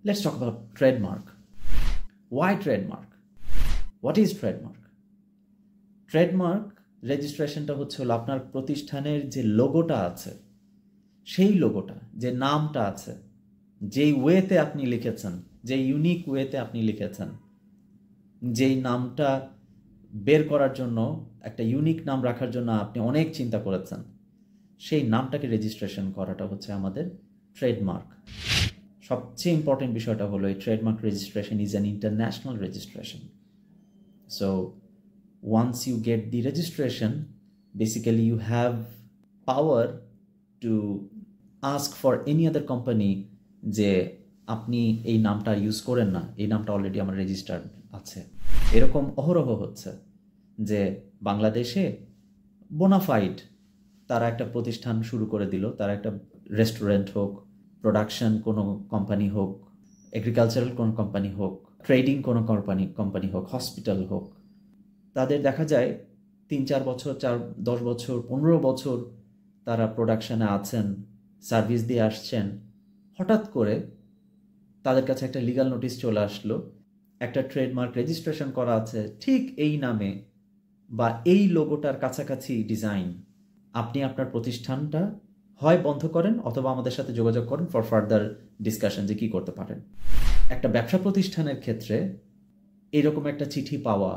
Let's talk about trademark. Why trademark? What is trademark? Trademark রেজিস্ট্রেশনটা হলো আপনার প্রতিষ্ঠানের যে লোগোটা আছে, সেই লোগোটা, যে নামটা আছে, যেই ওয়েতে আপনি লিখেছেন, যে ইউনিক ওয়েতে আপনি লিখেছেন, যেই নামটা বের করার জন্য, একটা ইউনিক নাম রাখার জন্য আপনি অনেক চিন্তা করেছেন, সেই নামটাকে রেজিস্ট্রেশন করাটা হচ্ছে আমাদের ট্রেডমার্ক। সবচেয়ে ইম্পর্টেন্ট বিষয়টা হলো এই trademark registration is an international registration. So once you get the registration, basically you have power to ask for any other company যে আপনি এই নামটা ইউজ করেন না, এই নামটা অলরেডি আমার রেজিস্টার্ড আছে। এরকম অহরহ হচ্ছে যে বাংলাদেশে বোনাফাইড তারা একটা প্রতিষ্ঠান শুরু করে দিল, তারা একটা রেস্টুরেন্ট হোক, প্রোডাকশন কোনো কোম্পানি হোক, এগ্রিকালচারাল কোনো কোম্পানি হোক, ট্রেডিং কোনো কোম্পানি হোক, হসপিটাল হোক, তাদের দেখা যায় 3-4 বছর, 10 বছর, 15 বছর তারা প্রোডাকশানে আছেন, সার্ভিস দিয়ে আসছেন। হঠাৎ করে তাদের কাছে একটা লিগ্যাল নোটিশ চলে আসলো, একটা ট্রেডমার্ক রেজিস্ট্রেশন করা আছে ঠিক এই নামে বা এই লোগোটার কাছাকাছি ডিজাইন। আপনি আপনার প্রতিষ্ঠানটা হয় বন্ধ করেন অথবা আমাদের সাথে যোগাযোগ করেন ফর ফার্দার ডিসকাশন যে কী করতে পারেন। একটা ব্যবসা প্রতিষ্ঠানের ক্ষেত্রে এরকম একটা চিঠি পাওয়া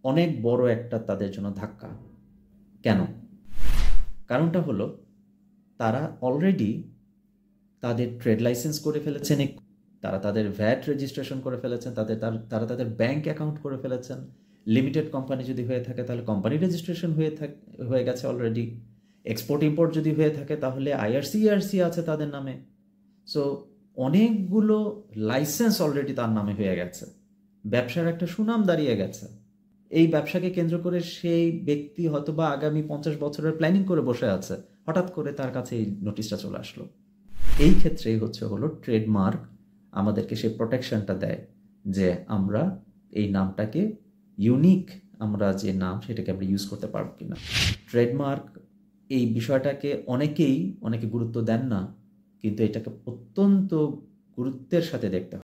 অনেক বড় একটা তাদের জন্য ধাক্কা। কেন? কারণটা হলো তারা অলরেডি তাদের ট্রেড লাইসেন্স করে ফেলেছেন, তারা তাদের ভ্যাট রেজিস্ট্রেশন করে ফেলেছেন, তারা তাদের ব্যাংক অ্যাকাউন্ট করে ফেলেছেন। লিমিটেড কোম্পানি যদি হয়ে থাকে তাহলে কোম্পানি রেজিস্ট্রেশন হয়ে গেছে অলরেডি। এক্সপোর্ট ইম্পোর্ট যদি হয়ে থাকে তাহলে IRC আছে তাদের নামে। সো অনেকগুলো লাইসেন্স অলরেডি তার নামে হয়ে গেছে, ব্যবসার একটা সুনাম দাঁড়িয়ে গেছে। এই ব্যবসাকে কেন্দ্র করে সেই ব্যক্তি হয়তো বা আগামী 50 বছরের প্ল্যানিং করে বসে আছে, হঠাৎ করে তার কাছে এই নোটিশটা চলে আসলো। এই ক্ষেত্রেই হলো ট্রেডমার্ক আমাদেরকে সেই প্রোটেকশনটা দেয় যে আমরা এই নামটাকে ইউনিক, আমরা যে নাম সেটাকে আমরা ইউজ করতে পারবো কিনা। ট্রেডমার্ক এই বিষয়টাকে অনেকে গুরুত্ব দেন না, কিন্তু এটাকে অত্যন্ত গুরুত্বের সাথে দেখতে হয়।